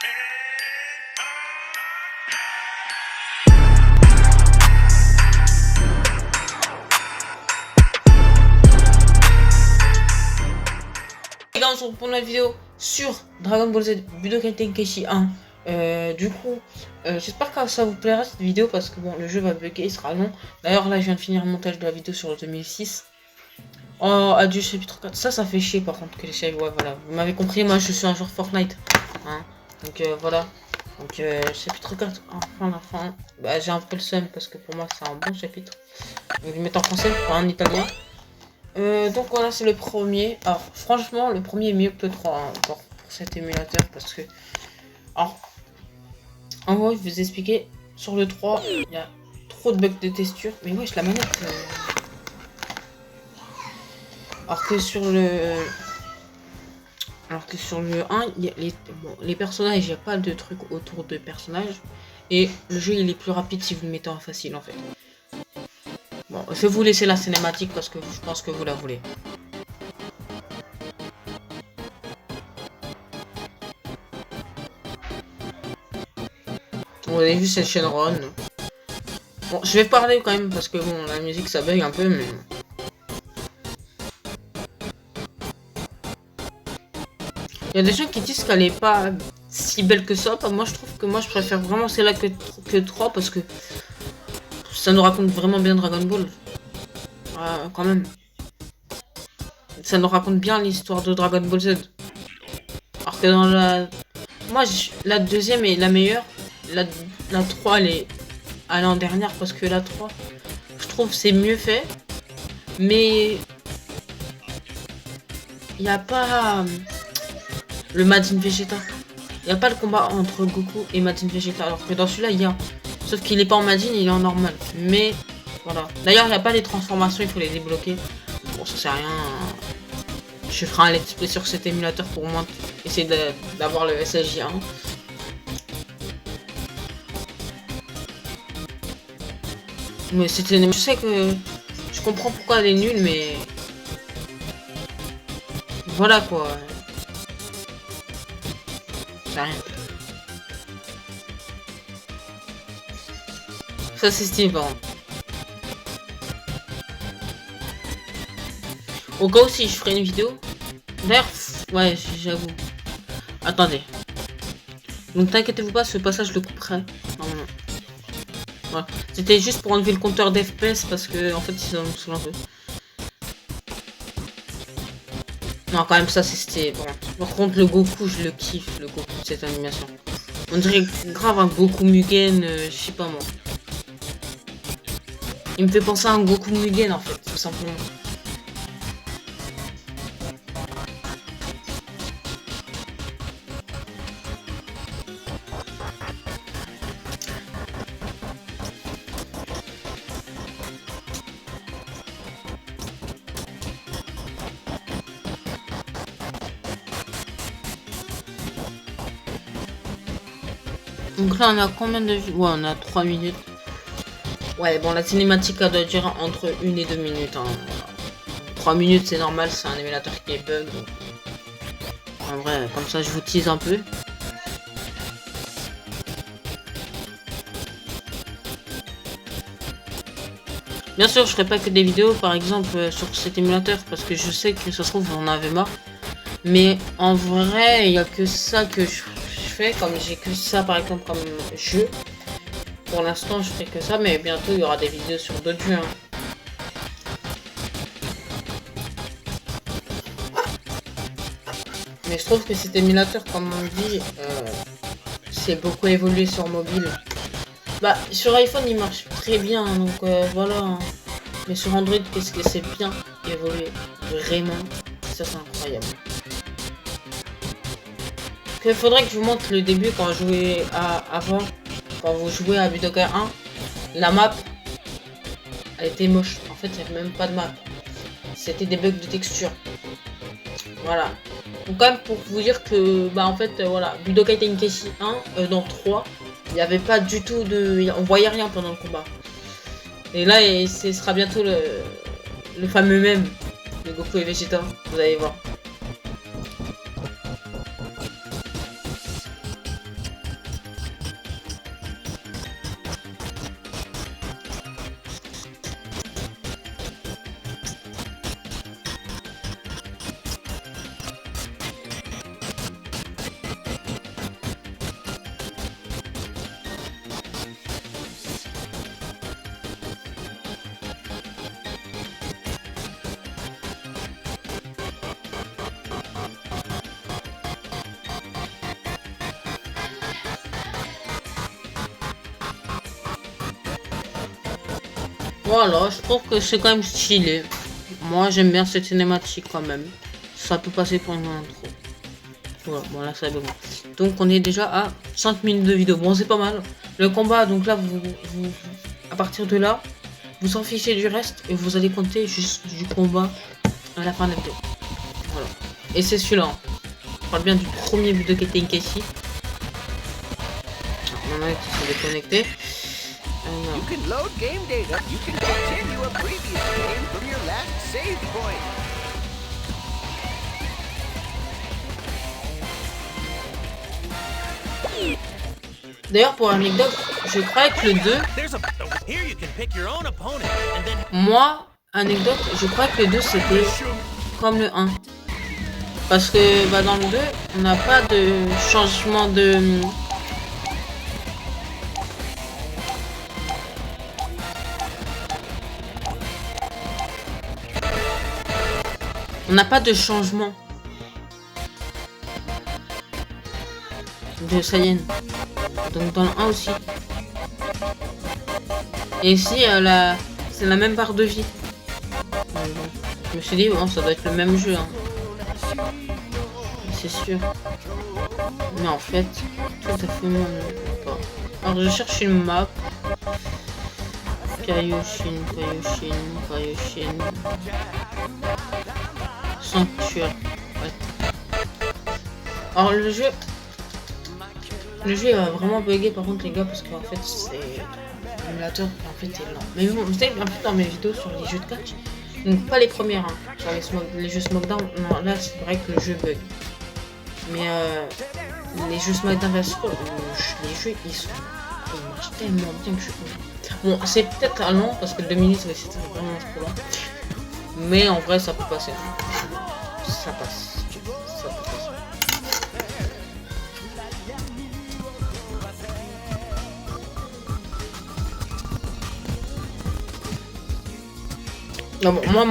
Les gars, on se retrouve pour une vidéo sur Dragon Ball Z Budokai Tenkaichi 1. Du coup, j'espère que ça vous plaira cette vidéo parce que bon, le jeu va bugger, il sera long. D'ailleurs, là, je viens de finir le montage de la vidéo sur le 2006. Oh, adieu chapitre 4. Ça fait chier par contre que les chapitres. Ouais, voilà. Vous m'avez compris, moi je suis un joueur Fortnite. Hein. Donc voilà. Donc chapitre 4, enfin la fin. Bah, j'ai un peu le seum parce que pour moi c'est un bon chapitre. Donc je vais mettre en français, pas en italien. Donc voilà, c'est le premier. Alors franchement, le premier est mieux que le 3 hein, pour cet émulateur parce que. Alors, en gros, je vais vous expliquer. Sur le 3, il y a trop de bugs de texture. Mais wesh, la manette. Alors que sur le 1, il y a les personnages, il n'y a pas de truc autour de personnages. Et le jeu, il est plus rapide si vous le mettez en facile, en fait. Bon, je vais vous laisser la cinématique parce que je pense que vous la voulez. Vous avez vu cette chaîne run. Bon, je vais parler quand même parce que bon, la musique ça bug un peu, mais... Il y a des gens qui disent qu'elle est pas si belle que ça. Moi je trouve que moi je préfère vraiment celle-là que 3 parce que ça nous raconte vraiment bien Dragon Ball. Quand même. Ça nous raconte bien l'histoire de Dragon Ball Z. Alors que dans la... Moi la deuxième est la meilleure. La 3 elle est en dernière parce que la 3 je trouve c'est mieux fait. Mais il n'y a pas... le Majin Vegeta. Il n'y a pas le combat entre Goku et Majin Vegeta. Alors que dans celui-là, il y a. Sauf qu'il n'est pas en Majin, il est en normal. Mais voilà. D'ailleurs, il n'y a pas les transformations, il faut les débloquer. Bon, ça sert à rien. Je ferai un let's play sur cet émulateur pour au moins essayer d'avoir le SSJ1. Mais c'était. Je sais que. Je comprends pourquoi elle est nulle, mais. Voilà quoi. Rien. Ça c'est stylé par contre. Au cas où si je ferai une vidéo. D'ailleurs, ouais j'avoue. Attendez. Donc t'inquiétez-vous pas, ce passage je le couperai. Normalement. Voilà. C'était juste pour enlever le compteur d'FPS parce que en fait ça me saoule un peu. Non quand même ça c'est stylé. Bon. Par contre le Goku je le kiffe, le Goku de cette animation. On dirait grave un Goku Mugen, je sais pas moi. Il me fait penser à un Goku Mugen en fait, tout simplement. Donc là on a combien de vues? Ouais on a 3 minutes. Ouais bon la cinématique elle doit durer entre 1 et 2 minutes. Hein. Voilà. 3 minutes c'est normal, c'est un émulateur qui est bug. Donc... En vrai comme ça je vous tease un peu. Bien sûr je ferai pas que des vidéos par exemple sur cet émulateur parce que je sais que ça se trouve vous en avez marre. Mais en vrai il n'y a que ça que je fais, comme j'ai que ça par exemple comme jeu. Pour l'instant je fais que ça, mais bientôt il y aura des vidéos sur d'autres jeux. Hein. Mais je trouve que cet émulateur, comme on dit, c'est beaucoup évolué sur mobile. Bah sur iPhone il marche très bien, donc voilà. Hein. Mais sur Android, qu'est-ce que c'est bien évolué, vraiment. Ça c'est incroyable. Il faudrait que je vous montre le début quand je jouais avant, quand vous jouez à Budokai 1, la map, elle était moche. En fait, il n'y avait même pas de map. C'était des bugs de texture. Voilà. Donc quand même pour vous dire que, bah en fait, voilà, Budokai Tenkaichi 1, dans 3, il n'y avait pas du tout de... On voyait rien pendant le combat. Et là, ce sera bientôt le fameux mème de Goku et Vegeta, vous allez voir. Voilà, je trouve que c'est quand même stylé. Moi, j'aime bien cette cinématique quand même. Ça peut passer pour une intro. Voilà, bon là, ça va bon. Donc, on est déjà à 5 minutes de vidéo. Bon, c'est pas mal. Le combat, donc là, à partir de là, vous s'en fichez du reste et vous allez compter juste du combat à la fin de la vidéo. Voilà. Et c'est celui-là. On parle bien du premier Budokai Tenkaichi. On a qui sont déconnectés. You can load game data. You can continue a previous game from your last save point. D'ailleurs, pour anecdote, je croyais que le 2... Moi, anecdote, je croyais que le 2 c'était comme le 1. Parce que bah, dans le 2, on n'a pas de changement de... On n'a pas de changement de Saiyan. Donc dans le 1 aussi. Et ici, c'est la même barre de vie. Je me suis dit, bon, ça doit être le même jeu. Hein. C'est sûr. Mais en fait, tout à fait non. Alors je cherche une map. Kaioshin. Sanctuaire. Ouais. Alors le jeu il va vraiment bugger par contre les gars parce qu'en fait c'est l'émulateur en fait est lent. Mais bon, vous savez un peu dans mes vidéos sur les jeux de catch, donc pas les premières hein, sur les jeux Smackdown, non là c'est vrai que le jeu bug. Mais les jeux Smackdown vs Raw, les jeux ils marchent tellement bien que je suis bon c'est peut-être lent parce que 2 minutes c'était vraiment trop long. Mais en vrai ça peut passer. Ça passe. Non, bon, moi,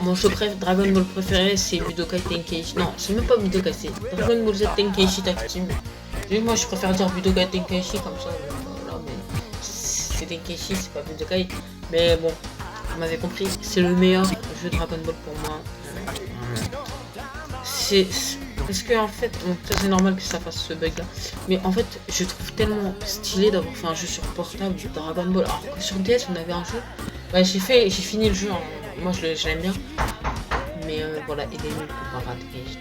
mon jeu Dragon Ball préféré, c'est Budokai Tenkaichi. Non, c'est même pas Budokai, c'est Dragon Ball Z Tenkaichi Tag Team. Moi, je préfère dire Budokai Tenkaichi comme ça. Voilà, c'est Tenkaichi, c'est pas Budokai. Mais bon, vous m'avez compris, c'est le meilleur jeu Dragon Ball pour moi. C'est parce que en fait, bon, c'est normal que ça fasse ce bug là. Mais en fait, je trouve tellement stylé d'avoir fait un jeu sur portable de Dragon Ball. Alors que sur DS, on avait un jeu. Bah, j'ai fini le jeu. Hein. Moi, je l'aime bien. Mais voilà, il est nul comparé à Tenkaichi.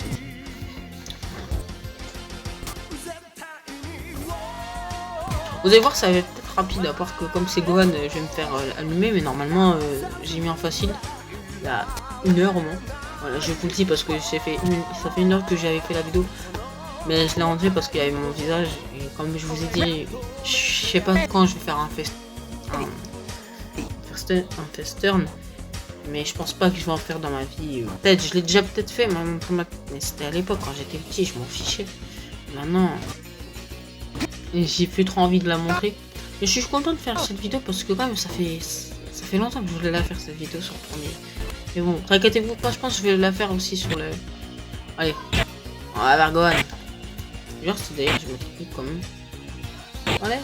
Vous allez voir, ça va être peut-être rapide, à part que comme c'est Gohan, je vais me faire allumer. Mais normalement, j'ai mis en facile. Il y a 1 heure au moins. Voilà, je vous le dis parce que ça fait 1 heure que j'avais fait la vidéo. Mais je l'ai enlevé parce qu'il y avait mon visage. Et comme je vous ai dit, je sais pas quand je vais faire un turn. Mais je pense pas que je vais en faire dans ma vie. Peut-être, je l'ai déjà peut-être fait, mais c'était à l'époque quand j'étais petit, je m'en fichais. Maintenant, j'ai plus trop envie de la montrer. Mais je suis content de faire cette vidéo parce que quand même ça fait longtemps que je voulais la faire cette vidéo sur le premier. Mais bon, inquiétez-vous pas, je pense que je vais la faire aussi sur le... Allez, on va vers Gohan. Genre, c'est d'ailleurs, je me trompe quand même. Allez.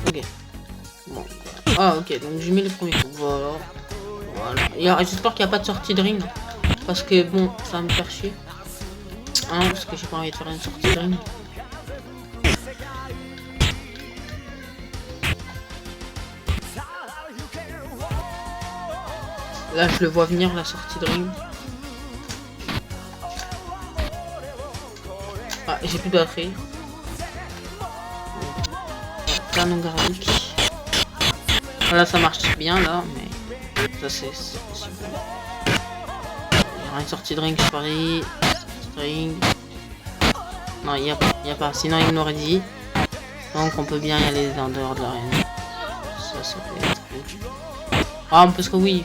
Ok. Bon. Ah, ok, donc j'ai mis le premier coup. Voilà. J'espère qu'il n'y a pas de sortie de ring. Parce que bon, ça va me faire chier. Hein, parce que j'ai pas envie de faire une sortie de ring. Là, je le vois venir, la sortie de ring. Ah, j'ai plus de batterie. Canon garlic. Voilà, ça marche bien là, mais ça c'est possible. Il y aura une sortie de ring, je parie. Sortie de ring. Non, il n'y a pas. Sinon, il m'aurait dit. Donc, on peut bien y aller en dehors de l'arène. Ça peut être cool. Ah, parce que oui.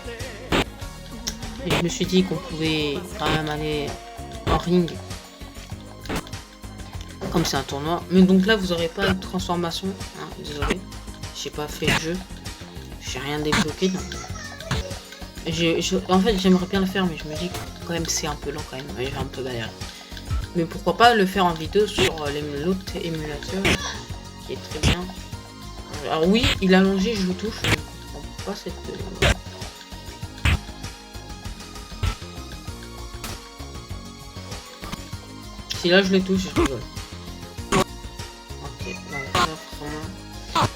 Et je me suis dit qu'on pouvait quand même aller en ring. Comme c'est un tournoi. Mais donc là, vous aurez pas de transformation. Hein, désolé. J'ai pas fait le jeu. J'ai rien débloqué. Donc... En fait, j'aimerais bien le faire, mais je me dis que quand même c'est un peu lent quand même. J'ai un peu galéré. Mais pourquoi pas le faire en vidéo sur l'autre émulateur qui est très bien. Alors oui, il a allongé, je le touche, je ne comprends pas cette... Si là je le touche, je rigole. Ok, donc ça vraiment...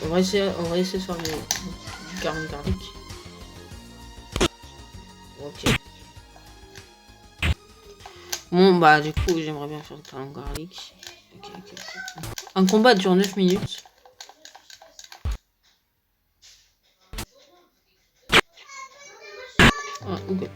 On va essayer de faire du carotte garlic. Ok. Bon bah du coup j'aimerais bien faire du carotte garlic. Ok. Un combat dure 9 minutes. Ah, ok.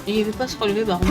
Et il veut pas se relever, baron.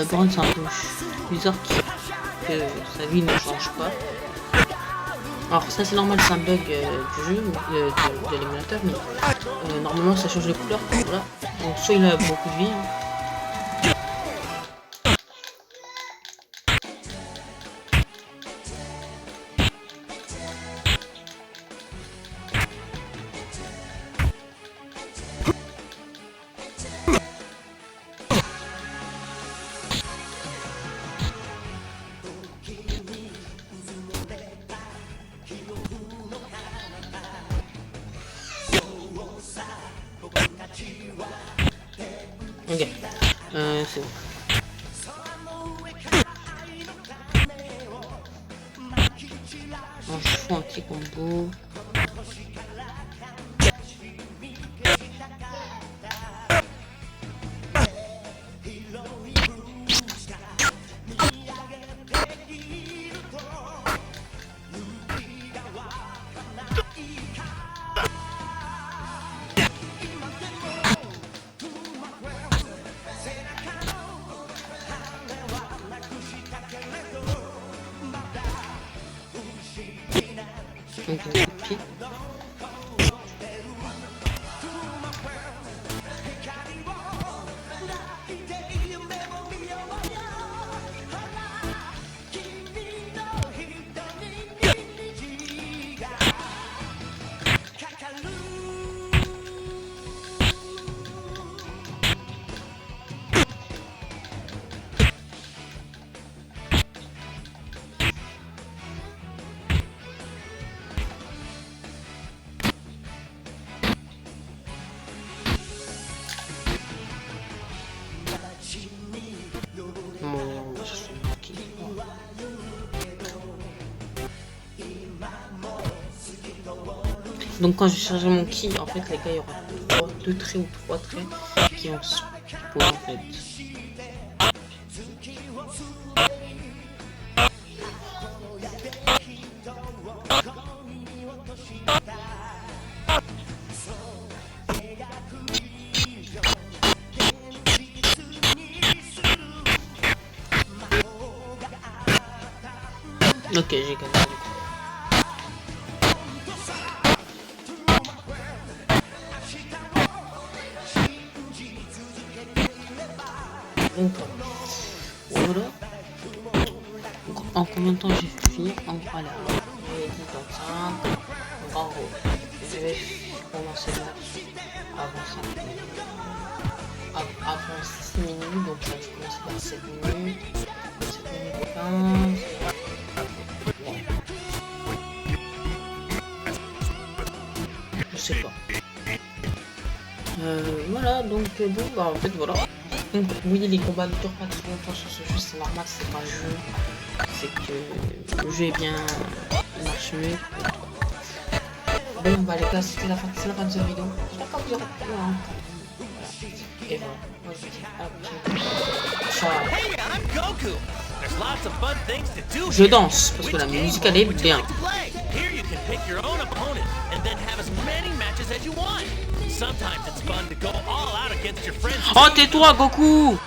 Par contre, c'est un peu bizarre que sa vie ne change pas. Alors ça c'est normal, c'est un bug du jeu, de l'émulateur, mais normalement ça change de couleur. Voilà. Donc soit il a beaucoup de vie. Hein. Ok, c'est bon. Alors, je fais un petit combo. Donc, pied. Donc quand je charge mon ki, en fait les gars, il y aura deux traits ou trois traits qui vont se poser en fait. Ok, j'ai gagné. Donc voilà. En combien de temps j'ai fini? En gros, alors, j'ai dit dans ça. Donc en gros, je vais commencer le match avant ça. Avant 6 minutes, donc ça je commence par 7 minutes. 7 minutes 15. Ouais. Je sais pas. Voilà, donc bon, bah en fait voilà. Donc oui, les combats ne durent pas très longtemps sur ce jeu, c'est normal, c'est un jeu. C'est que le jeu est bien, il marche mieux. Bon bah les gars, c'était la fin de cette vidéo. J'espère que vous aurez plu, hein. Et voilà, moi je vous dis à la prochaine. Ciao. Je danse parce que la musique elle est bien. Oh tais-toi Goku!